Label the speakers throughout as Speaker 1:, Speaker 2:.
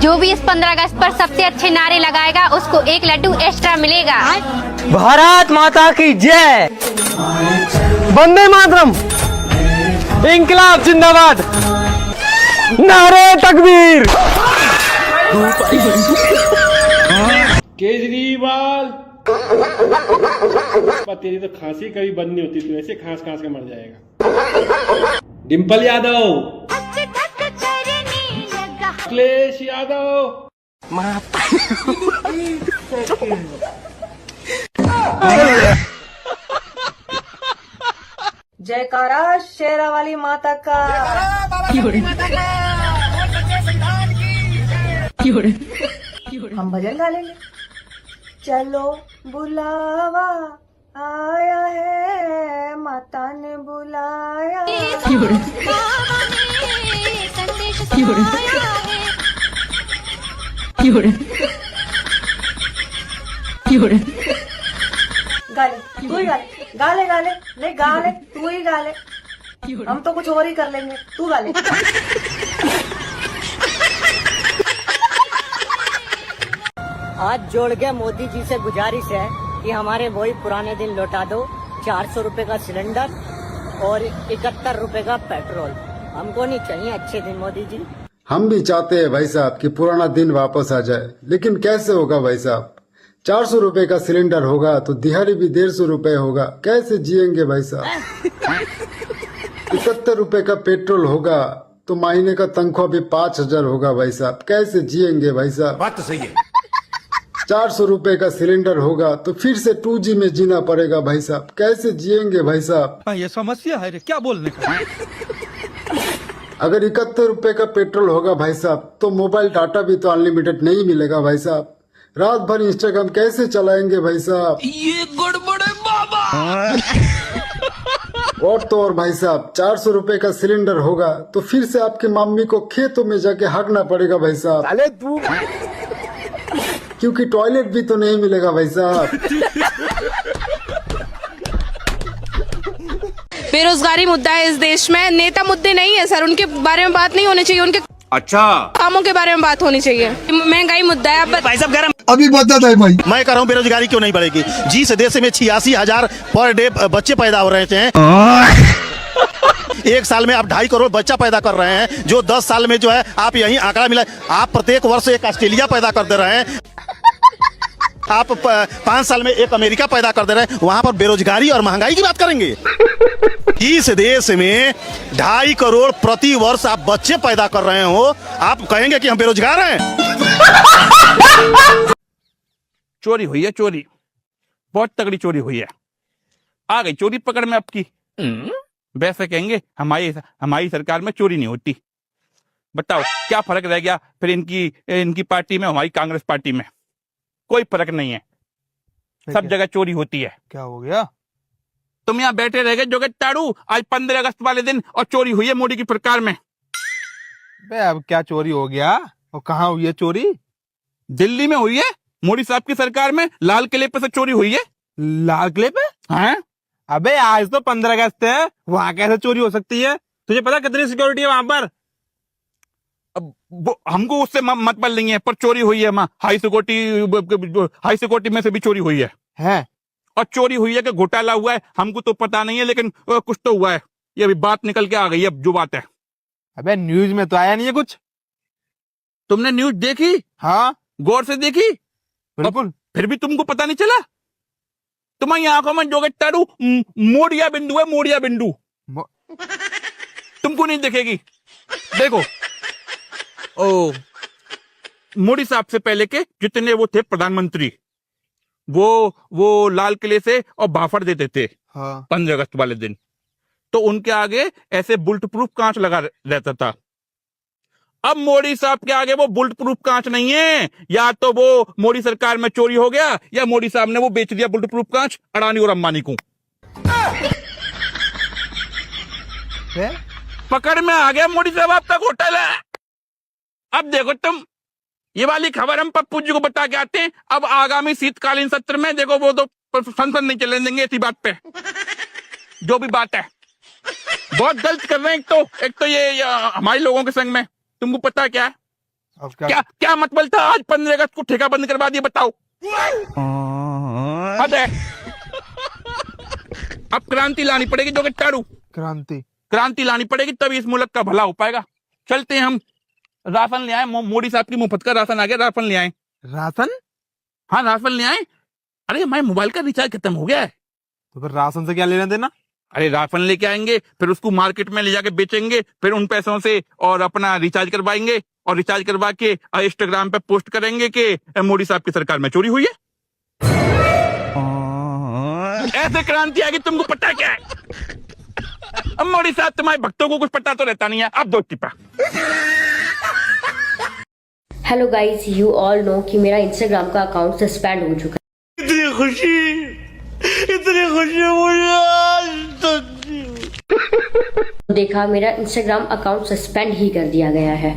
Speaker 1: जो भी इस 15 अगस्त पर सबसे अच्छे नारे लगाएगा उसको 1 लड्डू एक्स्ट्रा मिलेगा।
Speaker 2: भारत माता की जय। वंदे मातरम। इंकलाब जिंदाबाद। नारे तकबीर।
Speaker 3: केजरीवाल तेरी तो खांसी कभी बंद नहीं होती, तू ऐसे खांस खांस के मर जाएगा। डिम्पल यादव, अखिलेश यादव,
Speaker 4: जयकारा शेरा वाली माता का। हम भजन गा लेंगे। चलो बुलावा आया है, माता ने बुलाया। गाले तू ही गाले नहीं गाले तू ही गाले, हम तो कुछ और ही कर लेंगे, तू गाले।
Speaker 5: हाथ जोड़ के मोदी जी से गुजारिश है कि हमारे वही पुराने दिन लौटा दो। 400 रुपए का सिलेंडर और 71 रुपए का पेट्रोल। हमको नहीं चाहिए अच्छे दिन मोदी जी।
Speaker 6: हम भी चाहते हैं भाई साहब कि पुराना दिन वापस आ जाए, लेकिन कैसे होगा भाई साहब? 400 रुपए का सिलेंडर होगा तो दिहाड़ी भी 150 रुपए होगा, कैसे जिएंगे भाई साहब? 71 रुपए का पेट्रोल होगा तो महीने का तनख्वाह भी 5000 होगा भाई साहब, कैसे जिएंगे भाई साहब?
Speaker 7: बात तो सही है।
Speaker 6: 400 रुपए का सिलेंडर होगा तो फिर से 2G में जीना पड़ेगा भाई साहब, कैसे जिएंगे भाई साहब?
Speaker 7: ये समस्या है रे, क्या बोलने का।
Speaker 6: अगर 71 रुपए का पेट्रोल होगा भाई साहब तो मोबाइल डाटा भी तो अनलिमिटेड नहीं मिलेगा भाई साहब, रात भर इंस्टाग्राम कैसे चलाएंगे भाई साहब?
Speaker 7: ये गड़बड़ है बाबा।
Speaker 6: और तो और भाई साहब 400 रुपए का सिलेंडर होगा तो फिर से आपकी मम्मी को खेतों में जाके हाँकना पड़ेगा भाई साहब।
Speaker 2: अरे तू,
Speaker 6: क्योंकि टॉयलेट भी तो नहीं मिलेगा भाई साहब।
Speaker 8: बेरोजगारी मुद्दा है इस देश में, नेता मुद्दे नहीं है सर, उनके बारे में बात नहीं होनी चाहिए, उनके
Speaker 7: अच्छा
Speaker 8: कामों के बारे में बात होनी चाहिए। महंगाई मुद्दा है।
Speaker 7: भाई साहब गरम
Speaker 9: अभी बता था भाई,
Speaker 7: मैं कह रहा हूँ बेरोजगारी क्यों नहीं बढ़ेगी? जिस देश में 86,000 पर डे बच्चे पैदा हो रहे थे, एक साल में आप 2.5 करोड़ बच्चा पैदा कर रहे हैं, जो 10 साल में जो है आप यही आंकड़ा मिला, आप प्रत्येक वर्ष एक ऑस्ट्रेलिया पैदा कर दे रहे हैं, आप 5 साल में एक अमेरिका पैदा कर दे रहे हैं। वहां पर बेरोजगारी और महंगाई की बात करेंगे? इस देश में 2.5 करोड़ प्रति वर्ष आप बच्चे पैदा कर रहे हो, आप कहेंगे कि हम बेरोजगार हैं?
Speaker 10: चोरी हुई है, चोरी बहुत तगड़ी चोरी हुई है। आ गई चोरी पकड़ में आपकी। वैसे कहेंगे हमारी सरकार में चोरी नहीं होती। बताओ क्या फर्क रह गया फिर इनकी पार्टी में, हमारी कांग्रेस पार्टी में? कोई फर्क नहीं है, सब जगह चोरी होती है।
Speaker 9: क्या हो गया?
Speaker 10: तुम यहाँ बैठे रह गए जोगे ताड़ू, आज 15 अगस्त वाले दिन और चोरी हुई है मोदी की सरकार में।
Speaker 9: बे अब क्या चोरी हो गया और कहाँ हुई है चोरी?
Speaker 10: दिल्ली में हुई है, मोदी साहब की सरकार में, लाल किले पे से चोरी हुई है।
Speaker 9: लाल किले पे?
Speaker 10: हाँ
Speaker 9: अबे आज तो 15 अगस्त है, वहाँ कैसे चोरी हो सकती है? तुझे पता कितनी सिक्योरिटी है वहाँ पर?
Speaker 10: अब हमको उससे मतलब नहीं है, पर चोरी हुई है वहाँ। हाई सिक्योरिटी में से भी चोरी हुई है। और चोरी हुई है कि घोटाला हुआ है हमको तो पता नहीं है, लेकिन कुछ तो हुआ है। ये अभी बात निकल के आ गई है, अब जो बात है।
Speaker 9: अबे न्यूज में तो आया नहीं है कुछ।
Speaker 10: तुमने न्यूज देखी?
Speaker 9: हाँ
Speaker 10: गौर से देखी?
Speaker 9: बिल्कुल।
Speaker 10: फिर भी तुमको पता नहीं चला? तुम्हारी आंखों में जोगे ताड़ू मोड़िया बिंदु है, मोड़िया बिंदु। तुमको नहीं दिखेगी। देखो मोदी साहब से पहले के जितने वो थे प्रधानमंत्री, वो लाल किले से और बाफर देते थे।
Speaker 9: हाँ।
Speaker 10: 15 अगस्त वाले दिन तो उनके आगे ऐसे बुलेट प्रूफ कांच लगा रहता था। अब मोदी साहब के आगे वो बुलेट प्रूफ कांच नहीं है। या तो वो मोदी सरकार में चोरी हो गया, या मोदी साहब ने वो बेच दिया बुलेट प्रूफ कांच अडानी और अंबानी को। पकड़ में आ गया मोदी साहब, आपका घोटाला है। अब देखो तुम, ये वाली खबर हम पप्पू जी को बता के आते हैं। अब आगामी शीतकालीन सत्र में देखो वो तो संसद नहीं चलने देंगे इसी बात पे। जो भी बात है बहुत गलत कर रहे हैं। एक तो ये हमारे लोगों के संग में, तुमको पता क्या है,
Speaker 9: अब
Speaker 10: क्या क्या मतलब था? आज 15 अगस्त को ठेका बंद करवा दिया, बताओ। हद है। अब क्रांति लानी पड़ेगी जो कि टारू क्रांति लानी पड़ेगी, तभी इस मुल्क का भला हो पाएगा। चलते हैं हम राशन ले आए, मोदी साहब की मुफ्त का राशन आ गया, राशन ले आए।
Speaker 9: राशन?
Speaker 10: हाँ राशन ले आए। अरे हमारे मोबाइल का रिचार्ज खत्म हो गया है।
Speaker 9: तो फिर राशन से क्या लेना देना?
Speaker 10: अरे राशन लेके आएंगे, फिर उसको मार्केट में ले जाके बेचेंगे, फिर उन पैसों से और अपना रिचार्ज करवाएंगे, और रिचार्ज करवा के इंस्टाग्राम पे पोस्ट करेंगे कि मोदी साहब की सरकार में चोरी हुई है। ऐसे क्रांति आएगी, तुमको पता क्या है? अब मोदी साहब तुम्हारे भक्तों को कुछ पता तो रहता नहीं है। अब दो टिप्पा।
Speaker 11: Hello guys, you all know कि मेरा इंस्टाग्राम का अकाउंट सस्पेंड हो चुका है।
Speaker 2: इतनी खुशी मुझे आज तक।
Speaker 11: देखा, मेरा इंस्टाग्राम अकाउंट सस्पेंड ही कर दिया गया है।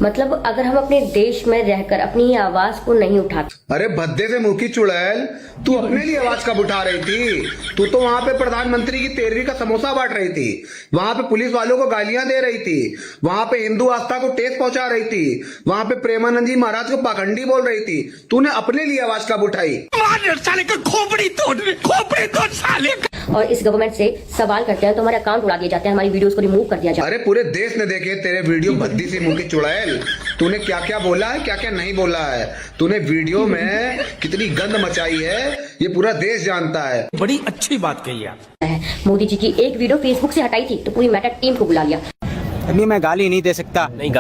Speaker 11: मतलब अगर हम अपने देश में रहकर अपनी आवाज को नहीं उठाते।
Speaker 12: अरे भद्दे से मुंह की चुड़ैल, तू अपने लिए आवाज कब उठा रही थी? तू तो वहाँ पे प्रधानमंत्री की 13वीं का समोसा बांट रही थी, वहाँ पे पुलिस वालों को गालियां दे रही थी, वहाँ पे हिंदू आस्था को ठेस पहुंचा रही थी, वहाँ पे प्रेमानंद जी महाराज को पाखंडी बोल रही थी। तूने अपने लिए आवाज कब उठाई?
Speaker 10: साले का खोपड़ी तोड़ साले।
Speaker 11: और इस गवर्नमेंट से सवाल करते हैं तो हमारे अकाउंट उड़ा दिए जाते हैं, हमारी वीडियोस को रिमूव कर दिया जाता है।
Speaker 12: अरे पूरे देश ने देखे तेरे वीडियो, भद्दी से मुंह की चुड़ैल। तूने क्या क्या बोला है, क्या क्या नहीं बोला है। तूने वीडियो में कितनी गंद मचाई है, ये पूरा देश जानता है।
Speaker 2: बड़ी अच्छी बात कही आप।
Speaker 11: मोदी जी की एक वीडियो फेसबुक से हटाई थी तो पूरी मेटा टीम को बुला लिया।
Speaker 2: नहीं, मैं गाली नहीं दे सकता। नहीं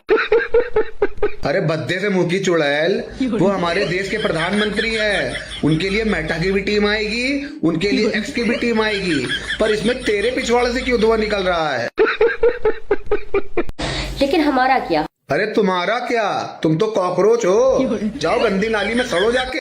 Speaker 12: अरे भद्दे से मुंह की चुड़ैल, वो हमारे देश के प्रधानमंत्री है, उनके लिए मेटा की भी टीम आएगी, उनके लिए एक्स की भी टीम आएगी, पर इसमें तेरे पिछवाड़े से क्यों धुआं निकल रहा है?
Speaker 11: लेकिन हमारा क्या?
Speaker 12: अरे तुम्हारा क्या, तुम तो कॉकरोच हो। जाओ गंदी नाली में सड़ो जाके।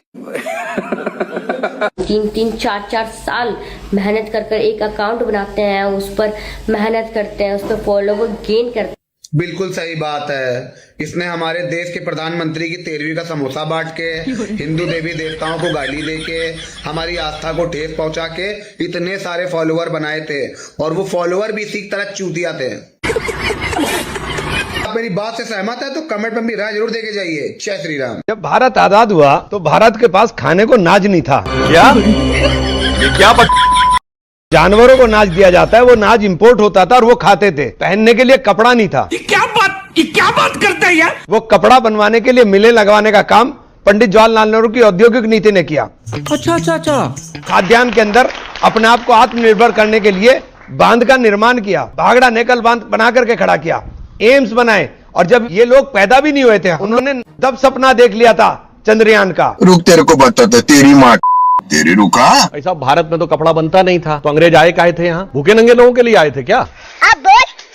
Speaker 11: 3-3, 4-4 साल मेहनत कर एक अकाउंट बनाते हैं, उस पर मेहनत करते हैं, उस पर फॉलोवर गेन करते हैं।
Speaker 12: बिल्कुल सही बात है। इसने हमारे देश के प्रधानमंत्री की 13वीं का समोसा बांट के, हिंदू देवी देवताओं को गाली देके, हमारी आस्था को ठेस पहुंचा के इतने सारे फॉलोवर बनाए थे, और वो फॉलोवर भी इसी तरह चूतिया थे। आप मेरी बात से सहमत है तो कमेंट में भी राय जरूर देके जाइए। जय श्री राम।
Speaker 2: जब भारत आजाद हुआ तो भारत के पास खाने को नाज नहीं था। क्या जानवरों को नाज दिया जाता है, वो नाज इंपोर्ट होता था और वो खाते थे। पहनने के लिए कपड़ा नहीं था। ये क्या बात करता है यार? वो कपड़ा बनवाने के लिए मिलें लगवाने का काम पंडित जवाहरलाल नेहरू की औद्योगिक नीति ने किया। अच्छा। खाद्यान्न के अंदर अपने आप को आत्मनिर्भर करने के लिए बांध का निर्माण किया, भागड़ा नेकल बांध बना करके खड़ा किया, एम्स बनाए। और जब ये लोग पैदा भी नहीं हुए थे, उन्होंने तब सपना देख लिया था चंद्रयान का।
Speaker 13: रुक, तेरे को बताते तेरी माँ तेरी रुका।
Speaker 2: ऐसा भारत में तो कपड़ा बनता नहीं था, तो अंग्रेज आए काहे थे यहाँ? भूखे नंगे लोगों के लिए आए थे क्या?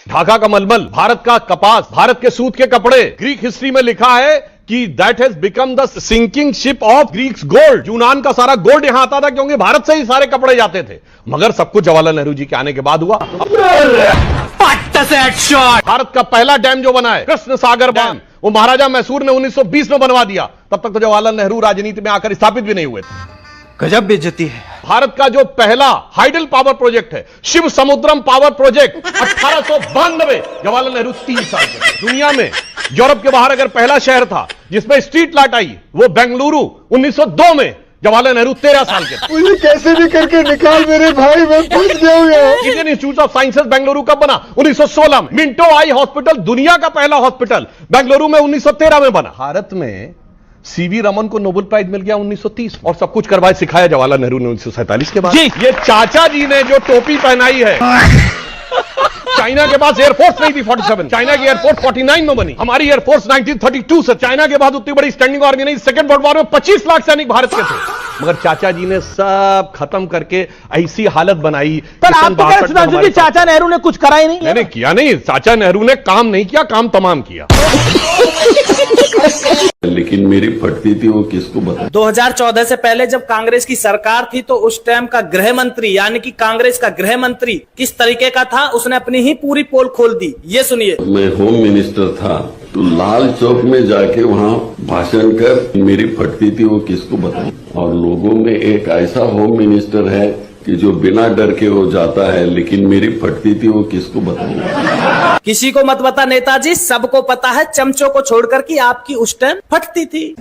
Speaker 2: ढाका का मलमल, भारत का कपास, भारत के सूत के कपड़े। ग्रीक हिस्ट्री में लिखा है कि that has become the sinking ship of Greeks gold. यूनान का सारा गोल्ड यहां आता था क्योंकि भारत से ही सारे कपड़े जाते थे। मगर सब कुछ जवाहरलाल नेहरू जी के आने के बाद हुआ। भारत का पहला डैम जो बना है कृष्ण सागर बांध, वो महाराजा मैसूर ने 1920 में बनवा दिया। तब तक तो जवाहरलाल नेहरू राजनीति में आकर स्थापित भी नहीं हुए थे।
Speaker 9: गजब बेइज्जती है।
Speaker 2: भारत का जो पहला हाइडल पावर प्रोजेक्ट है, शिव समुद्रम पावर प्रोजेक्ट, 1892, जवाहरलाल नेहरू 3 साल के। दुनिया में यूरोप के बाहर अगर पहला शहर था जिसमें स्ट्रीट लाइट आई, वो बेंगलुरु 1902 में, जवाहरलाल नेहरू 13 साल के।
Speaker 6: मुझे कैसे भी करके निकाल मेरे भाई, मैं फंस जाऊंगा।
Speaker 2: Indian institute of sciences Bengaluru कब बना? 1916 में। मिंटो आई हॉस्पिटल, दुनिया का पहला हॉस्पिटल, बेंगलुरु में 1913 में बना। भारत में सीवी रमन को नोबेल प्राइज मिल गया 1930, और सब कुछ करवाए सिखाया जवाहरलाल नेहरू ने 1947 के बाद। ये चाचा जी ने जो टोपी पहनाई है, चाइना के पास एयरफोर्स नहीं थी 47, चाइना की एयरफोर्स 49 में बनी। हमारी एयरफोर्स 1932 से। चाइना के बाद उतनी बड़ी स्टैंडिंग आर्मी नहीं। सेकंड वर्ल्ड वॉर में 25 लाख सैनिक भारत के थे, मगर चाचा जी ने सब खत्म करके ऐसी हालत बनाई। पर आपको क्या सुधांशु जी, चाचा नेहरू ने कुछ करा ही नहीं? मैंने किया नहीं, चाचा नेहरू ने काम नहीं किया, काम तमाम किया।
Speaker 13: लेकिन मेरी फटती थी वो किसको बता।
Speaker 14: 2014 से पहले जब कांग्रेस की सरकार थी तो उस टाइम का गृह मंत्री, यानी कि कांग्रेस का गृह मंत्री किस तरीके का था, उसने अपनी ही पूरी पोल खोल दी। ये सुनिए।
Speaker 13: मैं होम मिनिस्टर था तो लाल चौक में जाके वहाँ भाषण कर मेरी फटती थी वो किसको बताऊं। और लोगों में एक ऐसा होम मिनिस्टर है कि जो बिना डर के वो जाता है, लेकिन मेरी फटती थी वो किसको बताऊं।
Speaker 14: किसी को मत बता नेताजी, सबको पता है चमचों को छोड़कर कि आपकी उस टाइम फटती थी।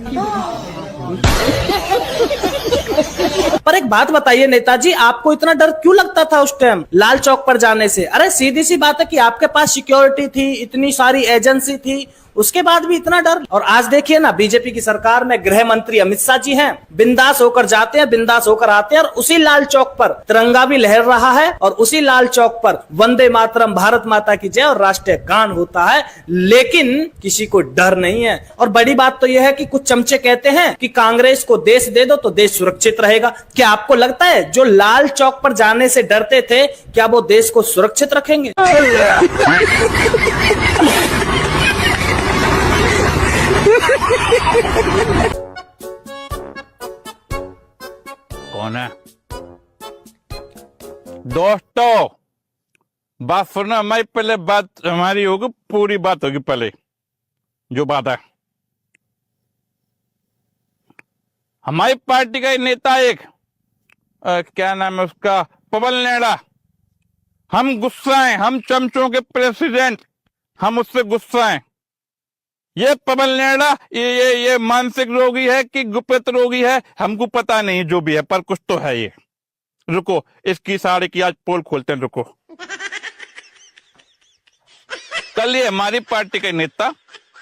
Speaker 14: पर एक बात बताइए नेताजी, आपको इतना डर क्यों लगता था उस टाइम लाल चौक पर जाने से? अरे सीधी सी बात है कि आपके पास सिक्योरिटी थी, इतनी सारी एजेंसी थी, उसके बाद भी इतना डर। और आज देखिए ना, बीजेपी की सरकार में गृह मंत्री अमित शाह जी हैं, बिंदास होकर जाते हैं, बिंदास होकर आते हैं, और उसी लाल चौक पर तिरंगा भी लहर रहा है, और उसी लाल चौक पर वंदे मातरम, भारत माता की जय और राष्ट्रीय गान होता है, लेकिन किसी को डर नहीं है। और बड़ी बात तो यह है कि कुछ चमचे कहते हैं कि कांग्रेस को देश दे दो तो देश सुरक्षित रहेगा। क्या आपको लगता है जो लाल चौक पर जाने से डरते थे, क्या वो देश को सुरक्षित रखेंगे?
Speaker 10: कौन है दोस्तों? बात सुनना, हमारी पहले बात हमारी होगी, पूरी बात होगी पहले जो बात है। हमारी पार्टी का नेता एक क्या नाम है उसका, पवन नेड़ा, हम गुस्सा हैं, हम चमचों के प्रेसिडेंट, हम उससे गुस्सा हैं। ये पवन नेड़ा ये मानसिक रोगी है कि गुप्त रोगी है, हमको पता नहीं, जो भी है, पर कुछ तो है ये। रुको, इसकी साड़ी की आज पोल खोलते हैं, रुको। कल ये हमारी पार्टी के नेता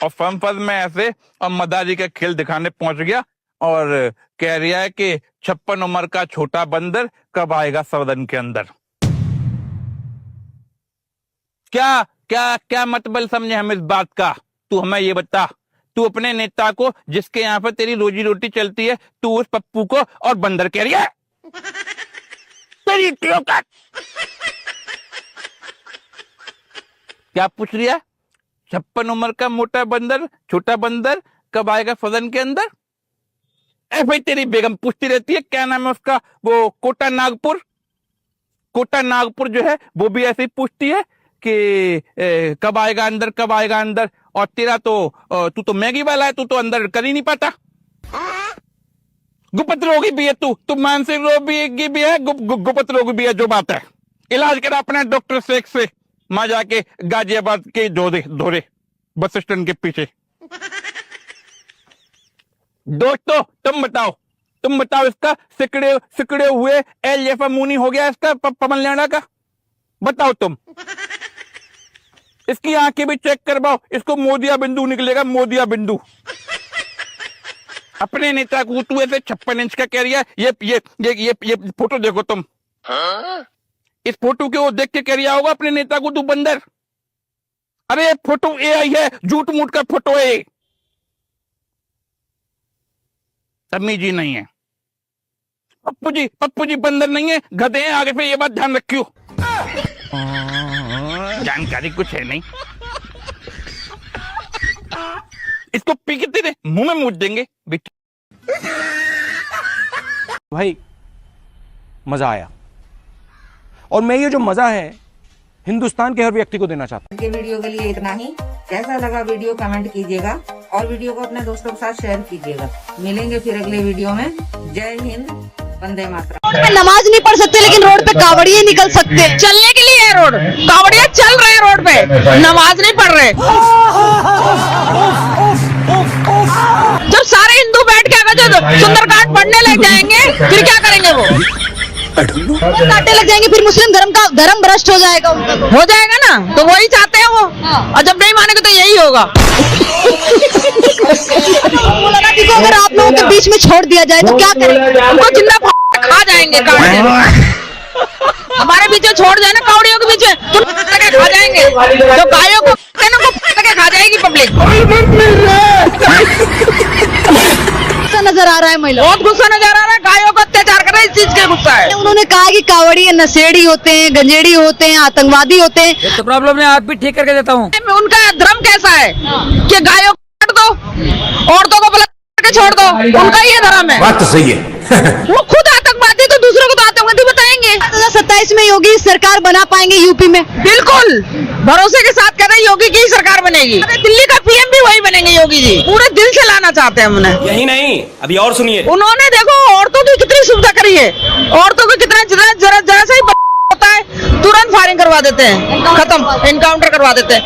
Speaker 10: और संसद में ऐसे और मदारी का खेल दिखाने पहुंच गया और कह रहा है कि 56 उम्र का छोटा बंदर कब आएगा सदन के अंदर। क्या क्या क्या मतलब समझे हम इस बात का? तू हमें ये बता, तू अपने नेता को, जिसके यहाँ पर तेरी रोजी रोटी चलती है, तू उस पप्पू को और बंदर कह रही है? तेरी का क्या पूछ रही है? 56 उम्र का मोटा बंदर, छोटा बंदर कब आएगा सदन के अंदर? भाई तेरी बेगम पूछती रहती है, क्या नाम है उसका, वो कोटा नागपुर जो है, वो भी ऐसे ही पूछती है कि कब आएगा अंदर, कब आएगा अंदर। और तेरा तो तू तो मैगी वाला है, तू तो अंदर कर ही नहीं पाता। गुप्त रोगी भी है तू मानसिक रोगी भी है, गुप्त रोगी भी है, जो बात है। इलाज करा अपने डॉक्टर शेख से, मां जाके गाजियाबाद के धोरे बस स्टैंड के पीछे। दोस्तों तुम बताओ इसका सिकड़े हुए एल जैसा मुंह हो गया इसका, पवन लेना का? बताओ तुम। इसकी आंखें भी चेक करवाओ, इसको मोदिया बिंदु निकलेगा, मोदिया बिंदु। अपने नेता को तू ऐसे 56 इंच का कह रही है। ये फोटो देखो तुम। इस फोटो को देख के कह रहा होगा अपने नेता को तू बंदर। अरे फोटो AI है, झूठ मूठ का फोटो है, तमीज ही नहीं है। पप्पू जी बंदर नहीं है, गधे हैं। आगे से ये बात ध्यान रखियो, जानकारी कुछ है नहीं। इसको पी के तेरे मुंह में मूड देंगे।
Speaker 9: भाई मजा आया, और मैं ये जो मजा है हिंदुस्तान के हर व्यक्ति को देना चाहता हूँ।
Speaker 4: वीडियो के लिए इतना ही। कैसा लगा वीडियो कमेंट कीजिएगा और वीडियो को अपने दोस्तों के साथ शेयर कीजिएगा। मिलेंगे फिर अगले वीडियो में। जय हिंद, वंदे मातरम।
Speaker 1: रोड पे नमाज नहीं पढ़ सकते, लेकिन रोड पे कावड़िए निकल सकते हैं। चलने के लिए है रोड, कावड़िया चल रहे हैं रोड पे, नमाज नहीं पढ़ रहे। जब सारे हिंदू बैठ के अगर जो सुंदरकांड पढ़ने लग जाएंगे, फिर क्या करेंगे? वो काटे लग जाएंगे, फिर मुस्लिम धर्म भ्रष्ट हो जाएगा ना। तो वही चाहते हैं वो। और जब नहीं मानेंगे तो यही होगा। अगर आप लोगों के बीच में छोड़ दिया जाए तो क्या करेंगे? उनको जिंदा खा जाएंगे, हमारे बीच में छोड़ जाए ना, कावड़ियों के बीच में तो खा जाएंगे। जो गायों को खा जाएगी पब्लिक। नजर आ रहा है महिला, बहुत गुस्सा नजर आ रहा है। गायों को अत्याचार कर रहा है, इस चीज का गुस्सा है। उन्होंने कहा कि कावड़िए नशेड़ी होते हैं, गंजेड़ी होते हैं, आतंकवादी होते हैं। तो प्रॉब्लम है, आप भी ठीक करके देता हूँ। उनका धर्म कैसा है कि गायों को काट दो, औरतों को बलात्कार करके छोड़ दो, उनका ये धर्म है। बात तो सही है। वो खुद आतंकवादी तो दूसरों को तो आतंकवादी बताएंगे। 2027 में योगी सरकार बना पाएंगे यूपी में? बिल्कुल भरोसे के साथ कह रहे हैं योगी की सरकार बनेगी। दिल्ली का PM भी वही बनेंगे योगी जी। पूरे दिल से लाना चाहते हैं उन्हें। यही नहीं, अभी और सुनिए। उन्होंने देखो औरतों की कितनी सुविधा करी है, औरतों को कितना जरा सा ही होता है है तुरंत फायरिंग करवा देते हैं, खत्म, एनकाउंटर करवा देते हैं।